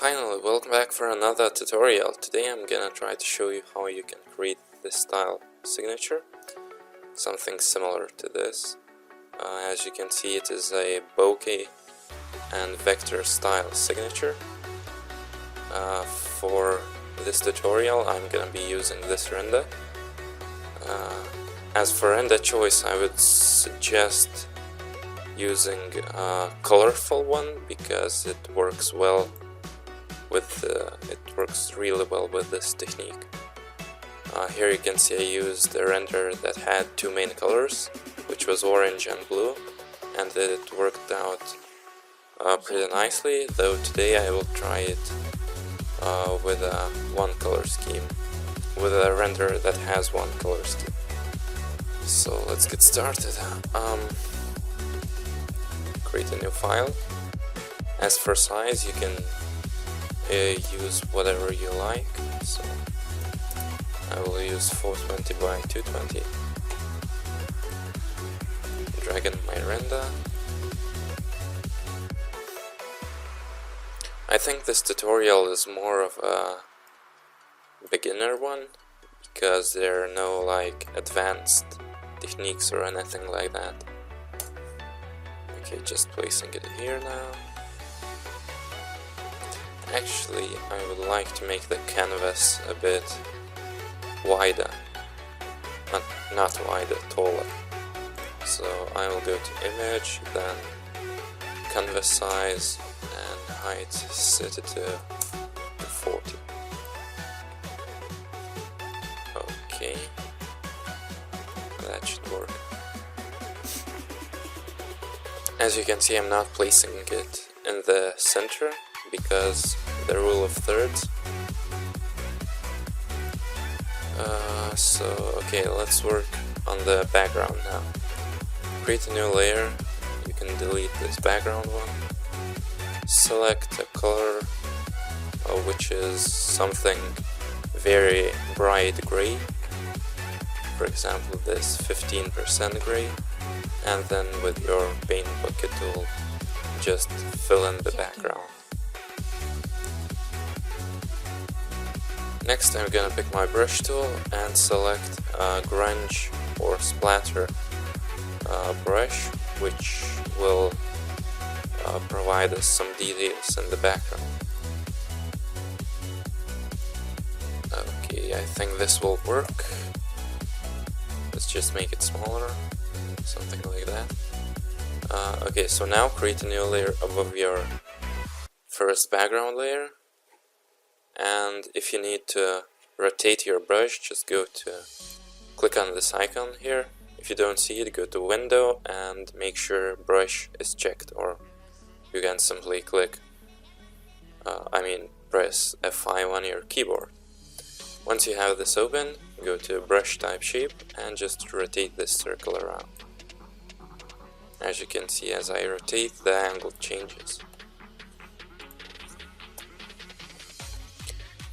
Finally, welcome back for another tutorial. Today I'm gonna try to show you how you can create this style signature. Something similar to this. As you can see, it is a bokeh and vector style signature. For this tutorial I'm gonna be using this render. As for render choice, I would suggest using a colorful one because it works well with really well with this technique. Here you can see I used a render that had two main colors, which was orange and blue, and it worked out pretty nicely, though today I will try it with a one color scheme, with a render that has one color scheme. So let's get started. Create a new file. As for size, you can use whatever you like, so I will use 420 by 220. Drag in my render. I think this tutorial is more of a beginner one because there are no like advanced techniques or anything like that. Okay, just placing it here now. Actually, I would like to make the canvas a bit wider, not wider, taller. So I will go to image, then canvas size and height, set it to 40. Okay, that should work. As you can see, I'm not placing it in the center because the rule of thirds. Okay, let's work on the background now. Create a new layer. You can delete this background one. Select a color which is something very bright gray. For example, this 15% gray. And then with your paint bucket tool, just fill in the background. Next, I'm gonna pick my brush tool and select a grunge or splatter brush, which will provide us some details in the background. Okay, I think this will work. Let's just make it smaller, something like that. Okay, so now create a new layer above your first background layer. And if you need to rotate your brush, just click on this icon here. If you don't see it, go to window and make sure brush is checked, or you can simply press F5 on your keyboard. Once you have this open, go to brush type shape and just rotate this circle around. As you can see, as I rotate, the angle changes.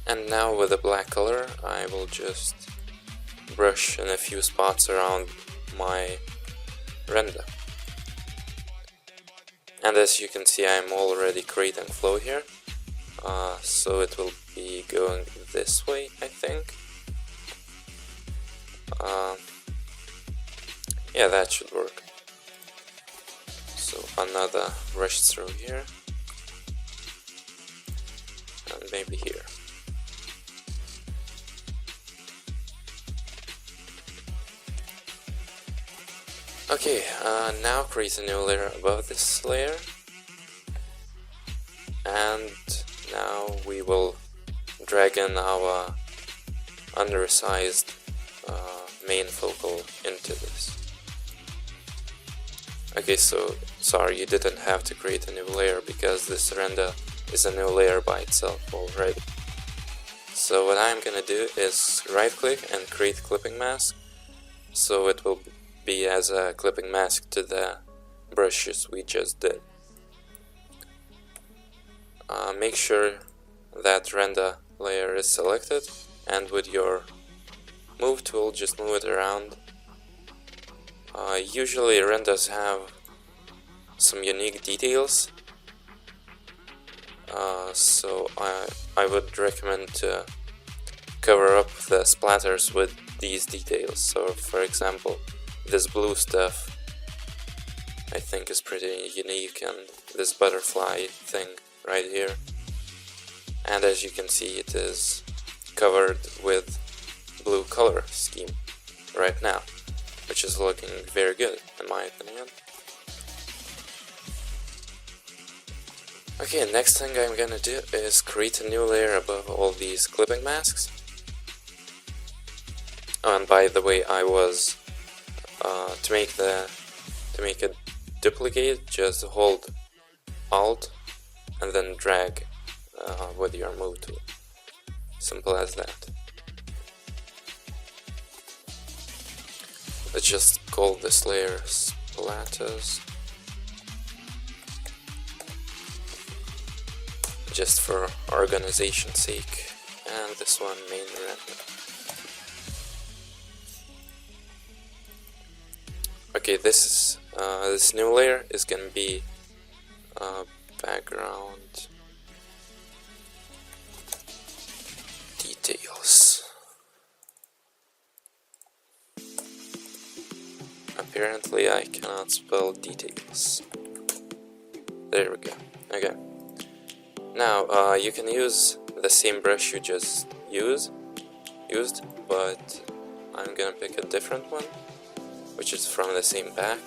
And now with the black color, I will just brush in a few spots around my render. And as you can see, I'm already creating flow here. So it will be going this way, I think. Yeah, that should work. So another brush through here. And maybe here. Okay, now create a new layer above this layer, and now we will drag in our undersized main focal into this. Okay, so sorry, you didn't have to create a new layer because this render is a new layer by itself already. So what I'm gonna do is right click and create clipping mask, so it will be as a clipping mask to the brushes we just did. Make sure that render layer is selected, and with your move tool just move it around. Usually renders have some unique details so I would recommend to cover up the splatters with these details. So for example, this blue stuff I think is pretty unique, and this butterfly thing right here, and as you can see it is covered with blue color scheme right now, which is looking very good in my opinion. Okay, next thing I'm gonna do is create a new layer above all these clipping masks. Oh, and by the way, I was to make it duplicate, just hold Alt and then drag with your move tool. Simple as that. Let's just call this layer splatters, just for organization's sake, and this one main render. Okay, this new layer is gonna be background details. Apparently I cannot spell details. There we go. Okay. Now you can use the same brush you just used, but I'm gonna pick a different one, which is from the same pack.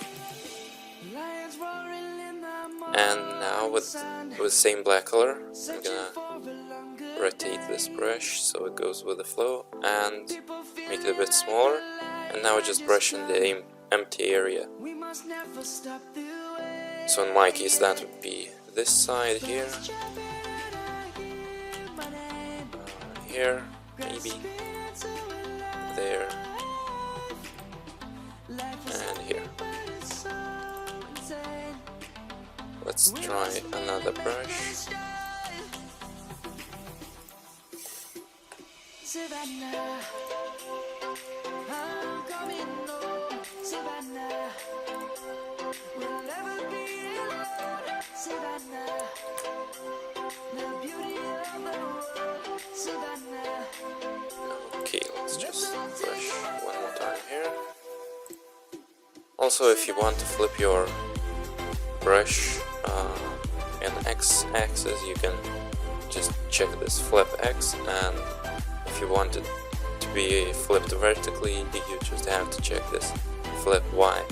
And now with same black color, I'm gonna rotate this brush so it goes with the flow and make it a bit smaller. And now just brush in the empty area. So in my case that would be this side here, here maybe, there, and here. Let's try another brush. Okay, let's just brush one more time here. Also, if you want to flip your brush in X-axis, you can just check this flip X, and if you want it to be flipped vertically, you just have to check this flip Y.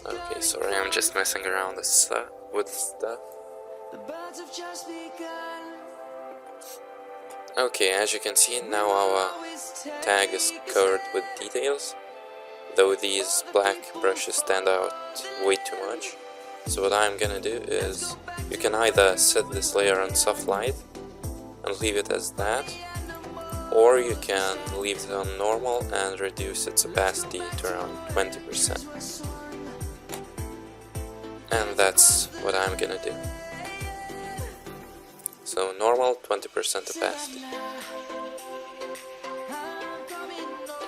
Okay, sorry, I'm just messing around with stuff. Okay, as you can see, now our tag is covered with details, though these black brushes stand out way too much. So what I'm gonna do is, you can either set this layer on soft light and leave it as that, or you can leave it on normal and reduce its opacity to around 20%. And that's what I'm gonna do. So normal, 20% opacity.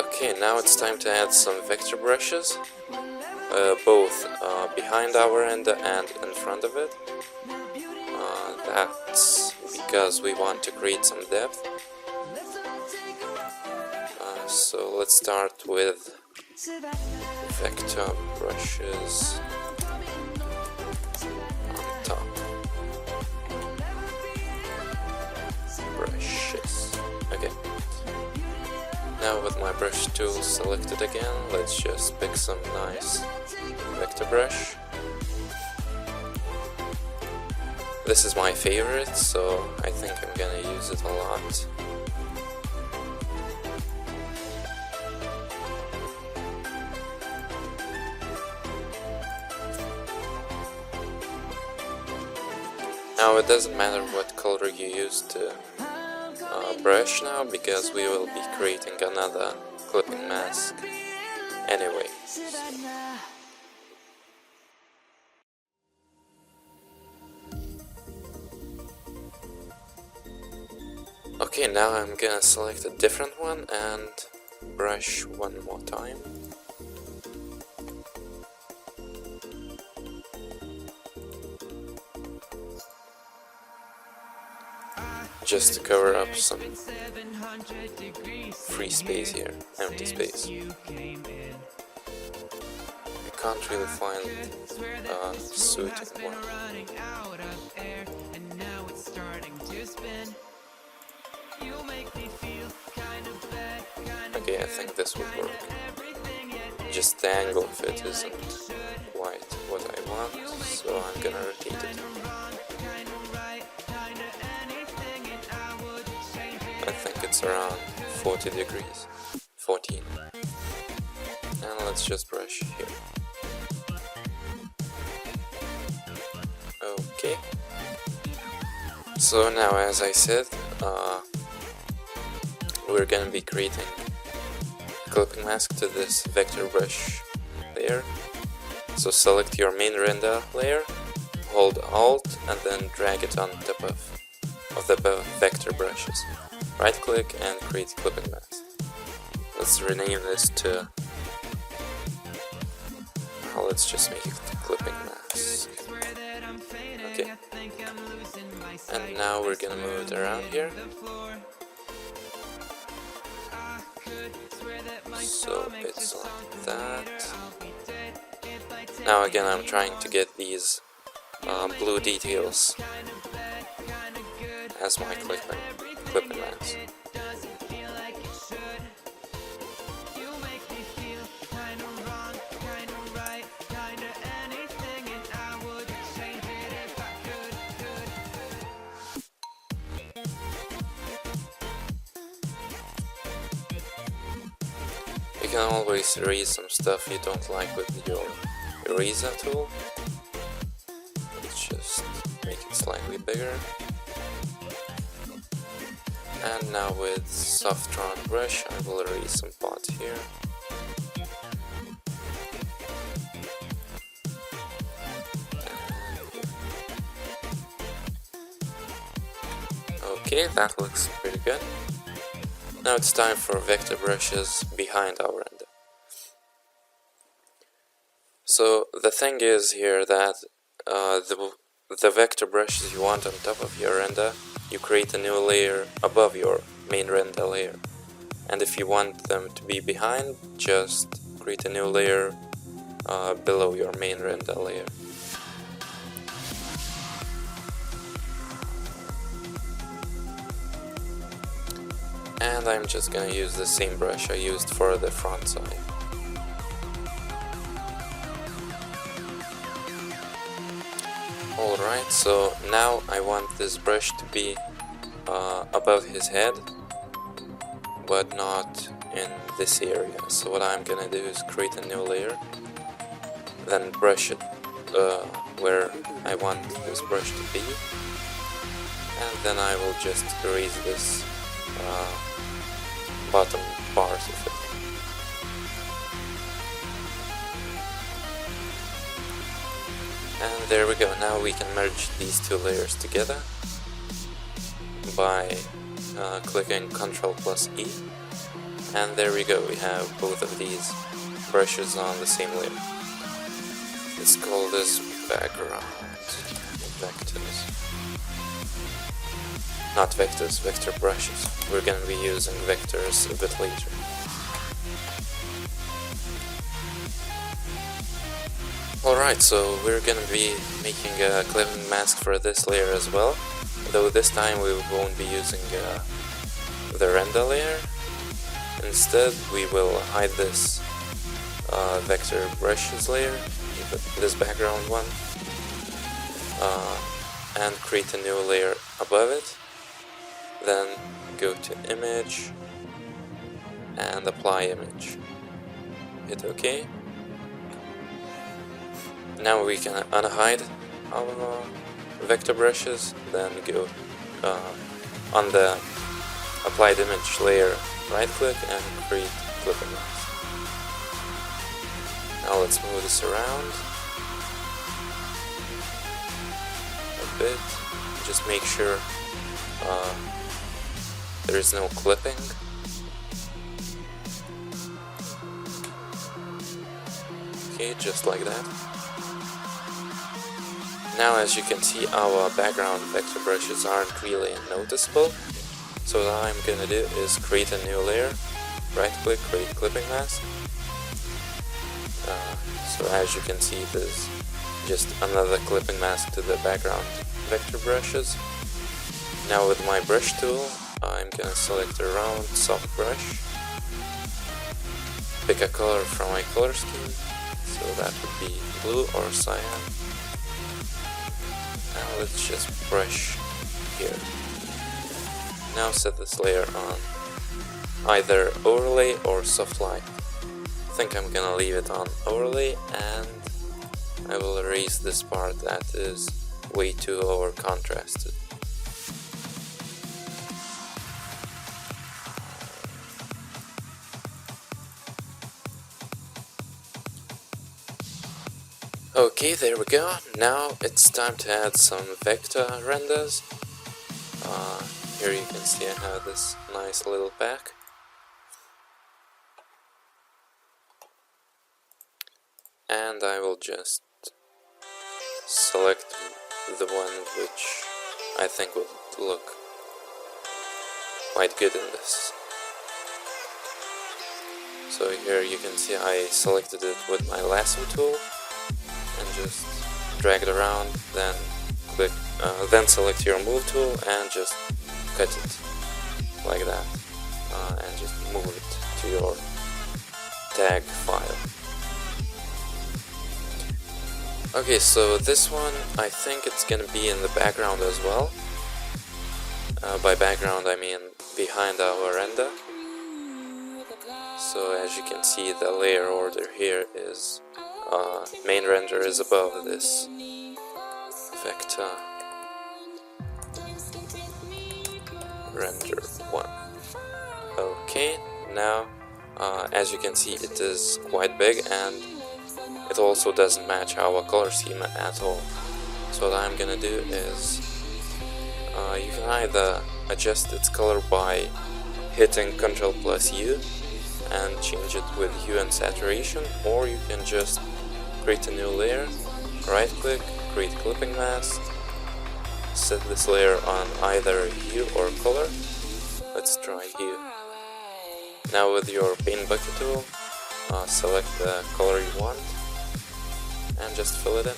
Okay, now it's time to add some vector brushes, both behind our render and in front of it. That's because we want to create some depth. So let's start with vector brushes on top. Brushes. Okay. Now with my brush tool selected again, let's just pick some nice vector brush. This is my favorite, so I think I'm gonna use it a lot. Now it doesn't matter what color you use to brush now, because we will be creating another clipping mask anyway. Okay, now I'm gonna select a different one and brush one more time. just to cover up some free space here, empty space. I can't really find suiting one. Okay, I think this would work. Just the angle of it isn't quite what I want, so I'm gonna rotate it. I think it's around 40 degrees. 14. And let's just brush here. Okay. So now, as I said, we're gonna be creating a clipping mask to this vector brush layer. So select your main render layer, hold Alt, and then drag it on top of the vector brushes. Right click and create clipping mask. Let's rename this to, let's just make it clipping mask. Okay. And now we're gonna move it around here. So it's like that. Now again, I'm trying to get these blue details as my clipping mask. You can always erase some stuff you don't like with your eraser tool. Let's just make it slightly bigger. And now with soft round brush I will erase some parts here. Okay, that looks pretty good. Now it's time for vector brushes behind our render. So the thing is here that the vector brushes you want on top of your render, you create a new layer above your main render layer. And if you want them to be behind, just create a new layer below your main render layer. And I'm just gonna use the same brush I used for the front side. Alright, so now I want this brush to be above his head, but not in this area. So what I'm gonna do is create a new layer, then brush it where I want this brush to be, and then I will just erase this bottom part of it. And there we go. Now we can merge these two layers together by clicking Ctrl+E, and there we go, we have both of these brushes on the same layer. Let's call this background vectors. Not vectors, vector brushes. We're gonna be using vectors a bit later. Alright, so we're gonna be making a clipping mask for this layer as well, though this time we won't be using the render layer. Instead, we will hide this vector brushes layer, this background one, and create a new layer above it. Then go to Image and Apply Image. Hit OK. Now we can unhide our vector brushes, then go on the Applied Image layer, right click and create clipping mask. Now let's move this around a bit, just make sure there is no clipping. Okay, just like that. Now, as you can see, our background vector brushes aren't really noticeable, so what I'm gonna do is create a new layer, right click, create clipping mask. So as you can see, there's just another clipping mask to the background vector brushes. Now with my brush tool, I'm gonna select a round soft brush, pick a color from my color scheme, so that would be blue or cyan. Now let's just brush here. Now set this layer on either overlay or soft light. I think I'm gonna leave it on overlay, and I will erase this part that is way too over contrasted. Okay, there we go. Now it's time to add some vector renders. Here you can see I have this nice little pack. And I will just select the one which I think would look quite good in this. So here you can see I selected it with my lasso tool and just drag it around, then click, then select your move tool and just cut it like that, and just move it to your tag file. Okay, so this one, I think it's gonna be in the background as well. By background I mean behind our render. So as you can see, the layer order here is main render is above this vector render 1. Okay, now as you can see, it is quite big and it also doesn't match our color schema at all. So what I'm gonna do is you can either adjust its color by hitting Ctrl+U and change it with hue and saturation, or you can just create a new layer, right click, create clipping mask, set this layer on either hue or color. Let's try hue. Now with your paint bucket tool, select the color you want and just fill it in,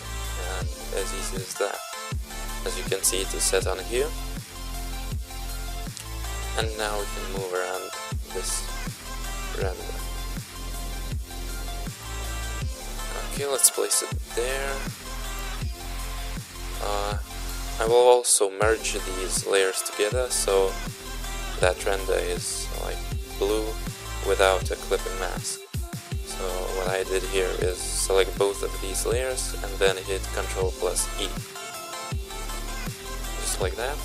and as easy as that. As you can see, it is set on hue, and now we can move around this render. Okay, let's place it there. I will also merge these layers together so that render is like blue without a clipping mask. So what I did here is select both of these layers and then hit Ctrl+E. Just like that.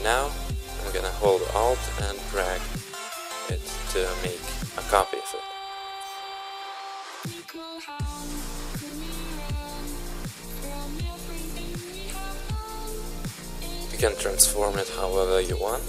Now I'm gonna hold Alt and drag it to make a copy of it. You can transform it however you want.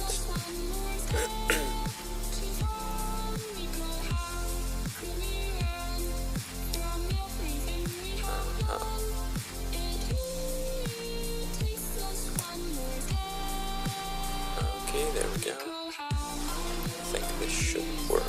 Okay, there we go. I think this should work.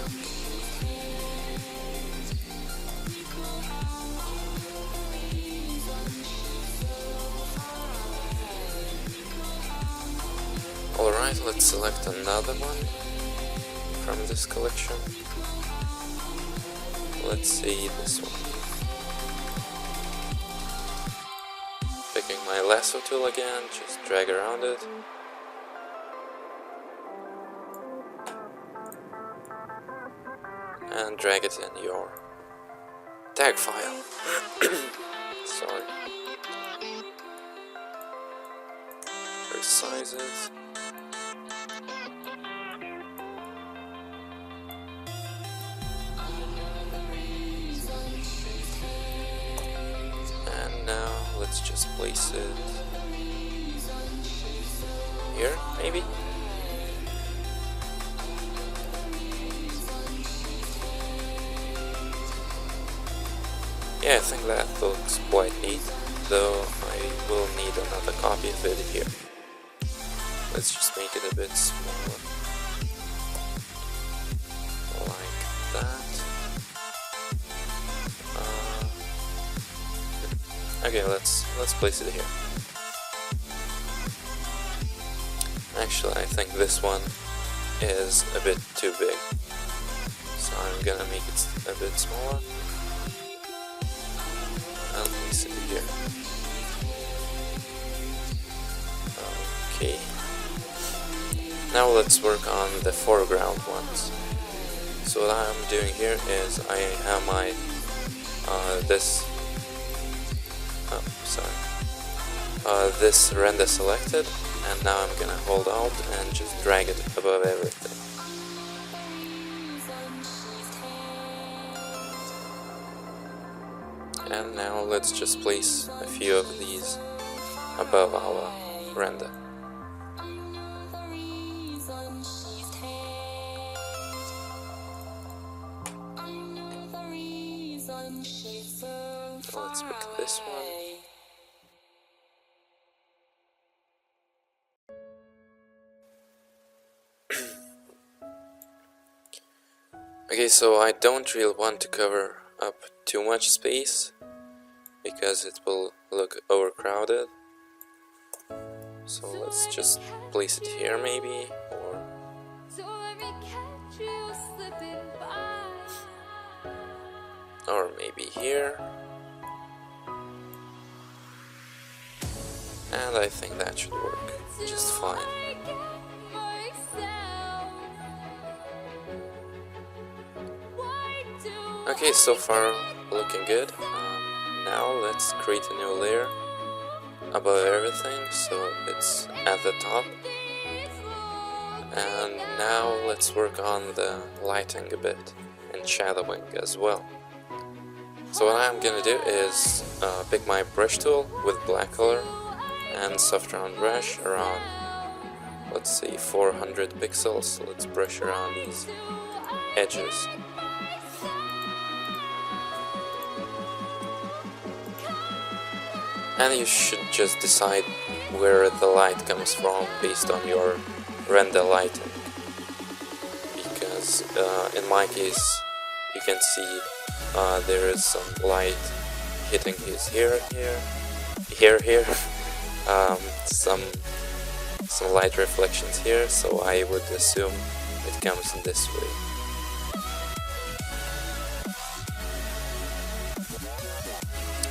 Alright, let's select another one from this collection. Let's see this one. Picking my lasso tool again, just drag around it. And drag it in your tag file. Sorry. Resize it. And now let's just place it here, maybe. Yeah, I think that looks quite neat. though I will need another copy of it here. Let's just make it a bit smaller, like that. Okay, let's place it here. Actually, I think this one is a bit too big, so I'm gonna make it a bit smaller. I'll place it here. Okay. Now let's work on the foreground ones. So what I'm doing here is I have my this render selected, and now I'm gonna hold Alt and just drag it above everything. And now let's just place a few of these above our render. Let's pick this one. Okay, so I don't really want to cover up too much space because it will look overcrowded. So let's just place it here maybe, or maybe here. And I think that should work just fine. Okay, so far looking good. Now let's create a new layer above everything so it's at the top. And now let's work on the lighting a bit and shadowing as well. So what I'm gonna do is pick my brush tool with black color and soft round brush around, let's say 400 pixels. So let's brush around these edges. And you should just decide where the light comes from based on your render lighting, because in my case you can see there is some light hitting his here, some light reflections here, so I would assume it comes in this way.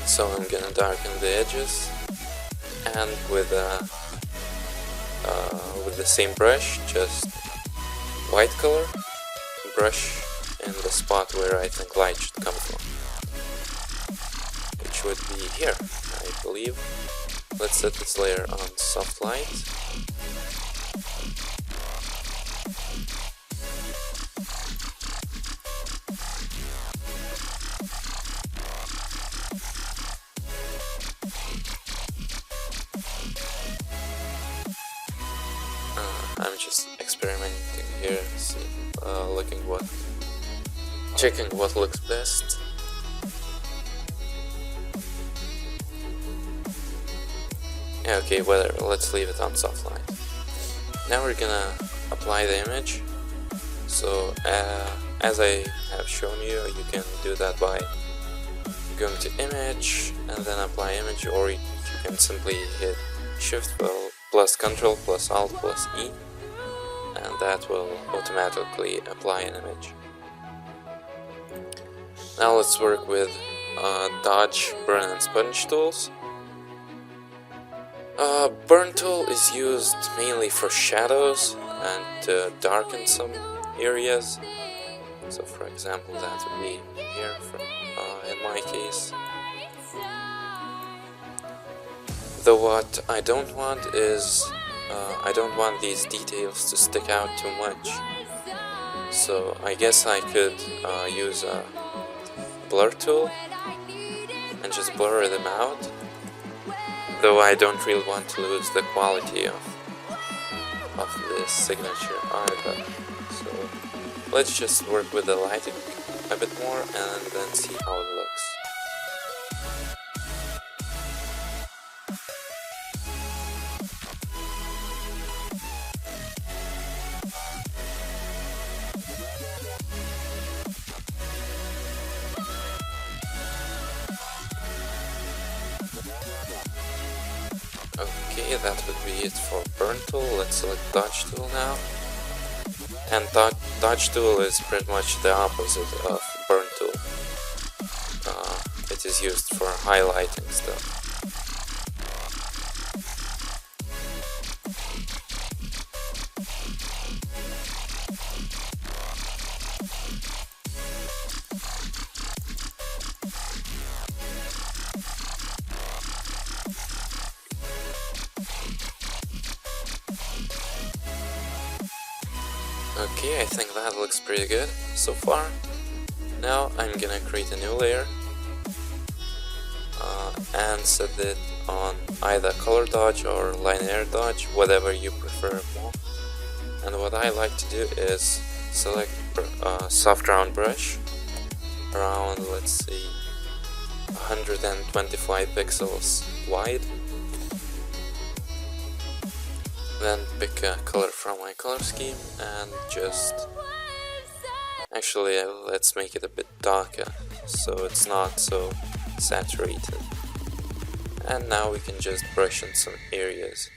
So I'm gonna darken the edges, and with the same brush, just white color, brush in the spot where I think light should come from, which would be here, I believe. Let's set this layer on soft light. I'm just experimenting here, checking what looks best. Yeah, okay, whatever, let's leave it on soft light. Now we're gonna apply the image. So as I have shown you, you can do that by going to image and then apply image, or you can simply hit Shift plus Control plus Alt plus E, and that will automatically apply an image. Now let's work with Dodge, Burn and Sponge tools. Burn tool is used mainly for shadows and to darken some areas. So for example, that would be here in my case. Though what I don't want is, I don't want these details to stick out too much. So I guess I could use a blur tool and just blur them out. Though I don't really want to lose the quality of this signature either. So let's just work with the lighting a bit more and then see how it looks. Okay, that would be it for burn tool. Let's select dodge tool now. And dodge tool is pretty much the opposite of burn tool. It is used for highlighting stuff. Okay, I think that looks pretty good so far. Now I'm gonna create a new layer and set it on either color dodge or linear dodge, whatever you prefer more. And what I like to do is select soft round brush around, let's see, 125 pixels wide. Then pick a color from my color scheme and just... Actually, let's make it a bit darker so it's not so saturated. And now we can just brush in some areas.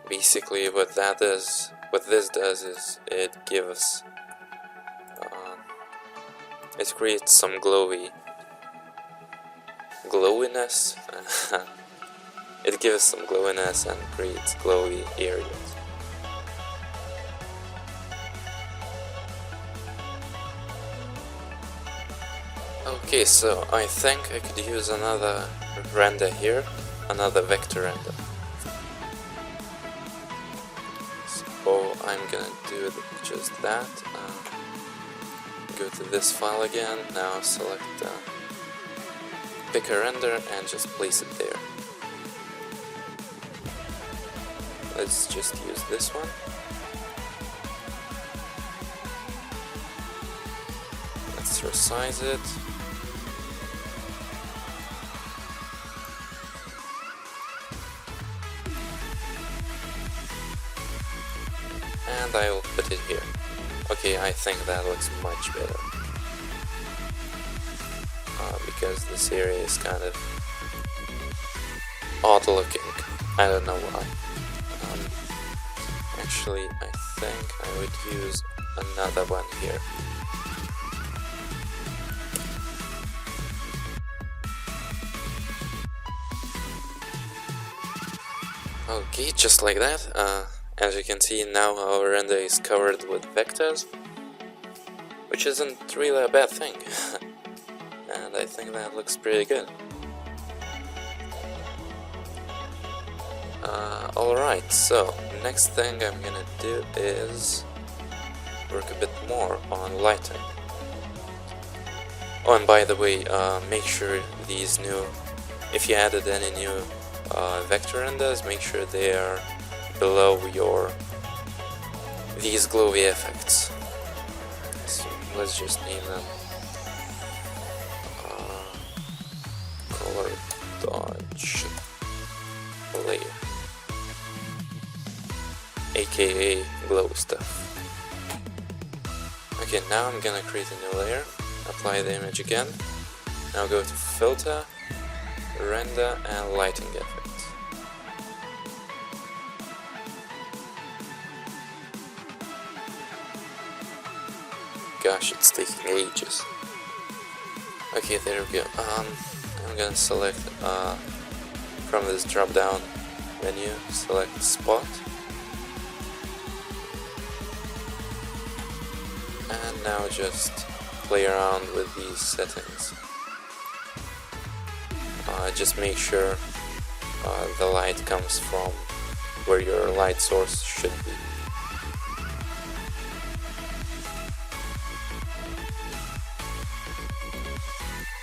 Basically what this does is it gives it creates some glowiness. It gives some glowiness and creates glowy areas. Okay, so I think I could use another render here, another vector render. So I'm gonna do just that. Go to this file again, now select pick a render and just place it there. Let's just use this one. Let's resize it. And I will put it here. Okay, I think that looks much better. Because this area is kind of odd looking. I don't know why. Actually, I think I would use another one here. Okay, just like that. As you can see, now our render is covered with vectors, which isn't really a bad thing. And I think that looks pretty good. Alright, so next thing I'm gonna do is work a bit more on lighting. Oh, and by the way, make sure these new, if you added any new vector renders, make sure they are below these glowy effects. So let's just name them color dodge layer, aka glow stuff. Okay, now I'm gonna create a new layer, apply the image again, now go to filter, render and lighting effects. Gosh, it's taking ages. Okay, there we go. I'm gonna select from this drop down menu, select spot, and now just play around with these settings. Just make sure the light comes from where your light source should be.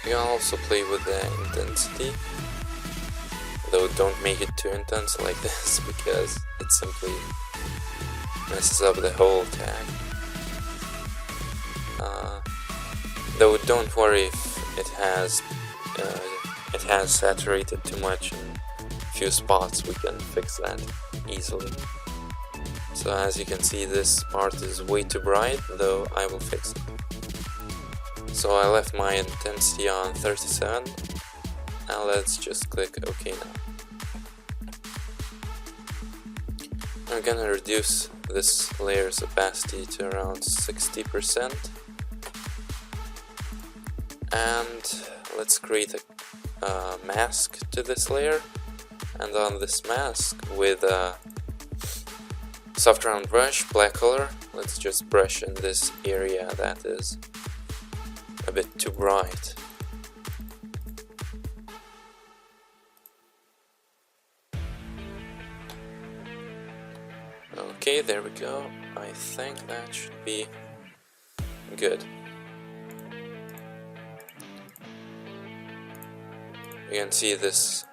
You can also play with the intensity, though don't make it too intense like this because it simply messes up the whole tag. Though don't worry if it has saturated too much in a few spots, we can fix that easily. So as you can see, this part is way too bright, though I will fix it. So I left my intensity on 37 and let's just click OK now. I'm gonna reduce this layer's opacity to around 60%, and let's create a mask to this layer, and on this mask with a soft round brush, black color, let's just brush in this area that is a bit too bright. Okay, there we go. I think that should be good. You can see this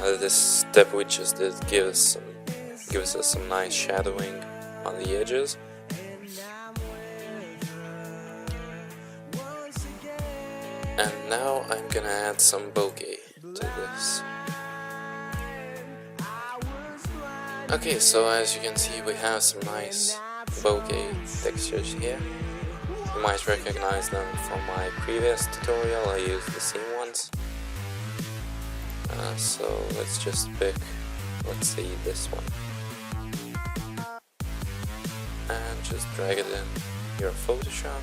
this step we just did gives us some nice shadowing on the edges. And now I'm gonna add some bokeh to this. Okay, so as you can see, we have some nice bokeh textures here. You might recognize them from my previous tutorial. I used the same ones. So let's just pick, let's see, this one, and just drag it in your Photoshop.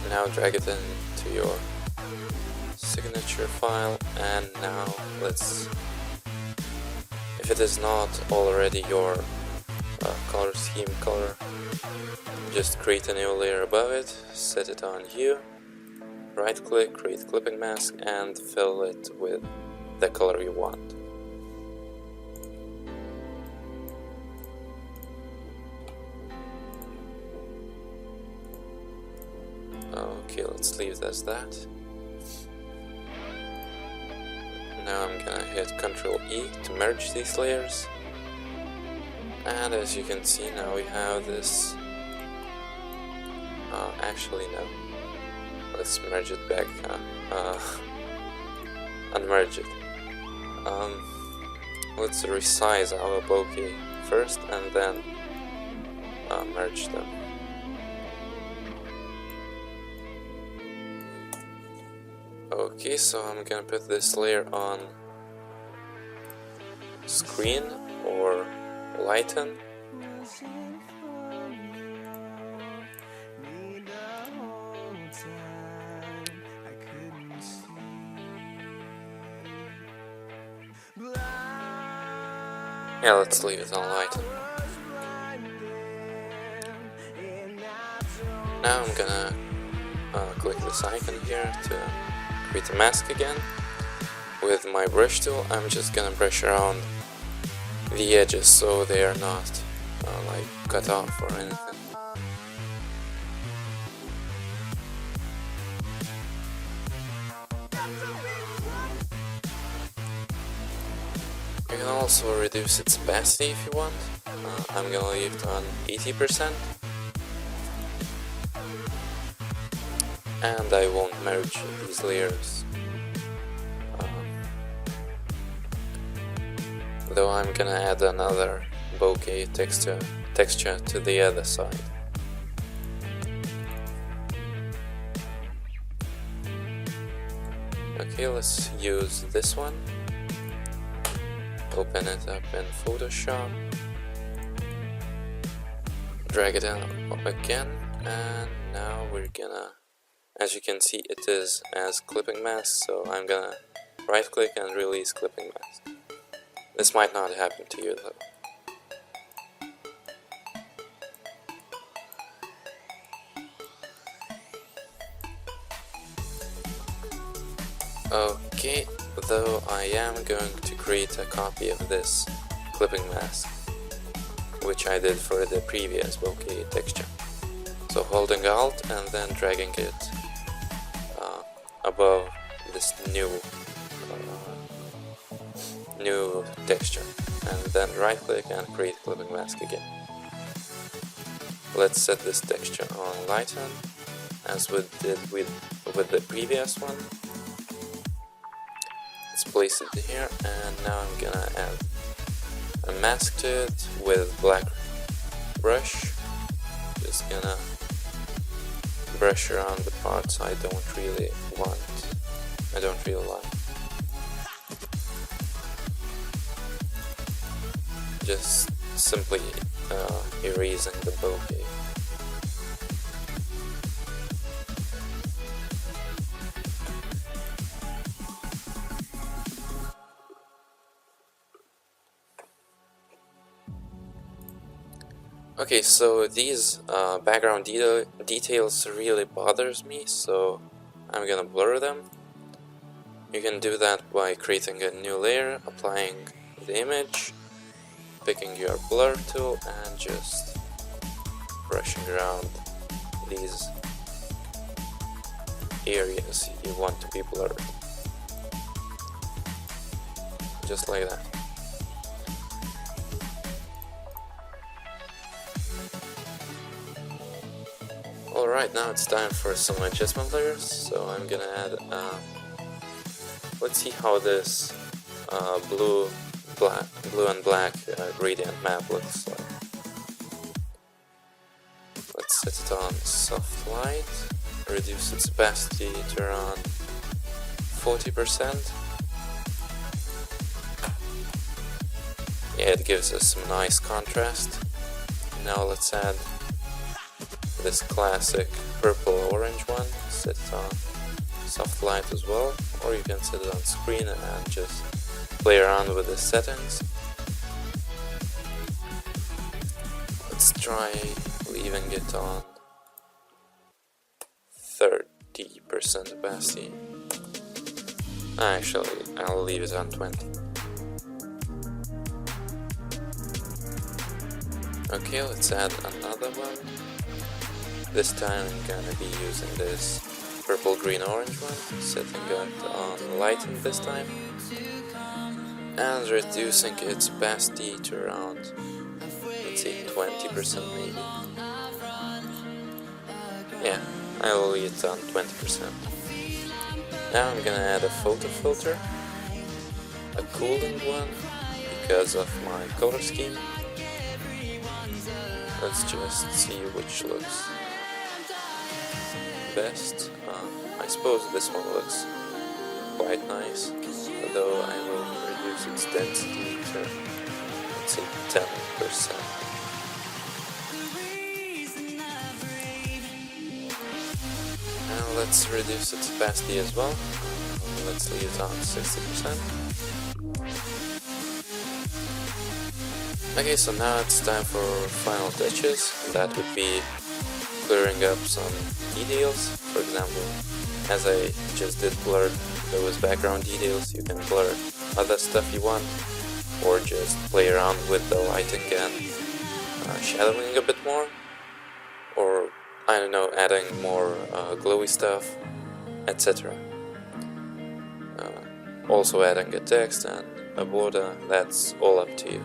Now drag it into your signature file, and now let's, if it is not already your color scheme color, just create a new layer above it, set it on Hue, right click, create clipping mask, and fill it with the color you want. Okay, let's leave it as that. Now I'm gonna hit Ctrl E to merge these layers, and as you can see, now we have this. Actually, no. Let's merge it back. Unmerge it. Let's resize our bokeh first, and then merge them. Okay, so I'm gonna put this layer on screen or lighten. Yeah, let's leave it on lighten. Now I'm gonna click this icon here to create a mask again. With my brush tool, I'm just gonna brush around the edges so they are not like cut off or anything. You can also reduce its opacity if you want. I'm gonna leave it on 80%. And I won't merge these layers. Though I'm gonna add another bokeh texture to the other side. Okay, let's use this one. Open it up in Photoshop. Drag it out again, and now we're gonna, as you can see, it is as clipping mask, so I'm gonna right click and release clipping mask. This might not happen to you though. Okay, though I am going to create a copy of this clipping mask, which I did for the previous bokeh texture. So holding Alt and then dragging it above this new texture, and then right click and create clipping mask again. Let's set this texture on lighten as we did with the previous one. Let's place it here, and now I'm gonna add a mask to it with black brush. Just gonna brush around the parts I don't really like. Just simply erasing the bokeh. Okay, so these background details really bothers me, so I'm gonna blur them. You can do that by creating a new layer, applying the image, picking your blur tool and just brushing around these areas you want to be blurred. Just like that. Alright, now it's time for some adjustment layers, so I'm gonna add, let's see how this blue and black gradient map looks like. Let's set it on soft light, reduce its opacity to around 40%. Yeah, it gives us some nice contrast. Now let's add this classic purple-orange one, set it on soft light as well, or you can set it on screen and just play around with the settings. Let's try leaving it on 30% opacity. Actually, I'll leave it on 20. Okay, let's add another one. This time I'm gonna be using this purple, green, orange one, setting it on lighten this time, and reducing its opacity to around, let's say 20% maybe. Yeah, I will leave it on 20%. Now I'm gonna add a photo filter, a cooling one, because of my color scheme. Let's just see which looks best. I suppose this one looks quite nice, although I will reduce its density to, let's say, 10%. Now let's reduce its opacity as well. Let's leave it on 60%. Okay, so now it's time for final touches, and that would be clearing up some details. For example, as I just did blur those background details, you can blur other stuff you want, or just play around with the lighting and shadowing a bit more, or I don't know, adding more glowy stuff, etc. Also adding a text and a border, that's all up to you.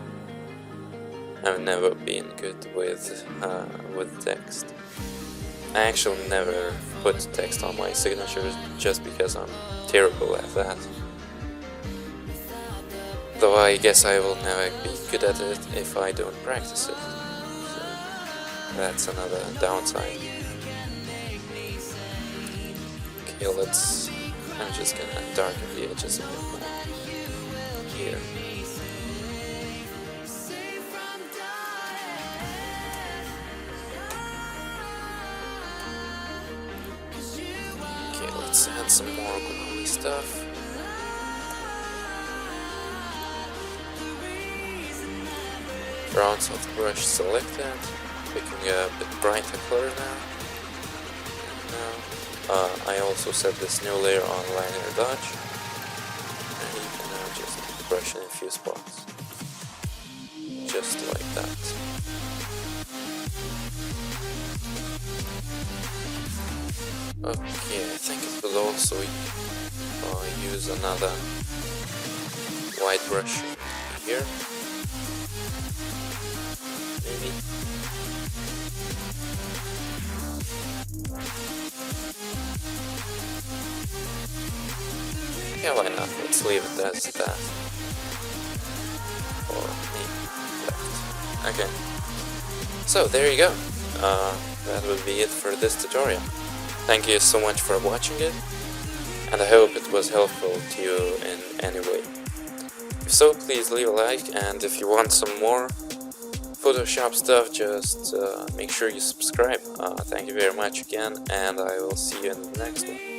I've never been good with text. I actually never put text on my signatures just because I'm terrible at that. Though I guess I will never be good at it if I don't practice it. So that's another downside. Okay, I'm just gonna darken the edges a bit more here. Let's add some more glowy stuff. Brown soft brush selected, picking a bit brighter color now. I also set this new layer on liner dodge, and you can now just brush in a few spots, just like that. Okay, I think it will also use another white brush here, maybe. Yeah, why not? Let's leave it as that. Or maybe left. Okay. So there you go. That would be it for this tutorial. Thank you so much for watching it, and I hope it was helpful to you in any way. If so, please leave a like, and if you want some more Photoshop stuff, just make sure you subscribe. Thank you very much again, and I will see you in the next one.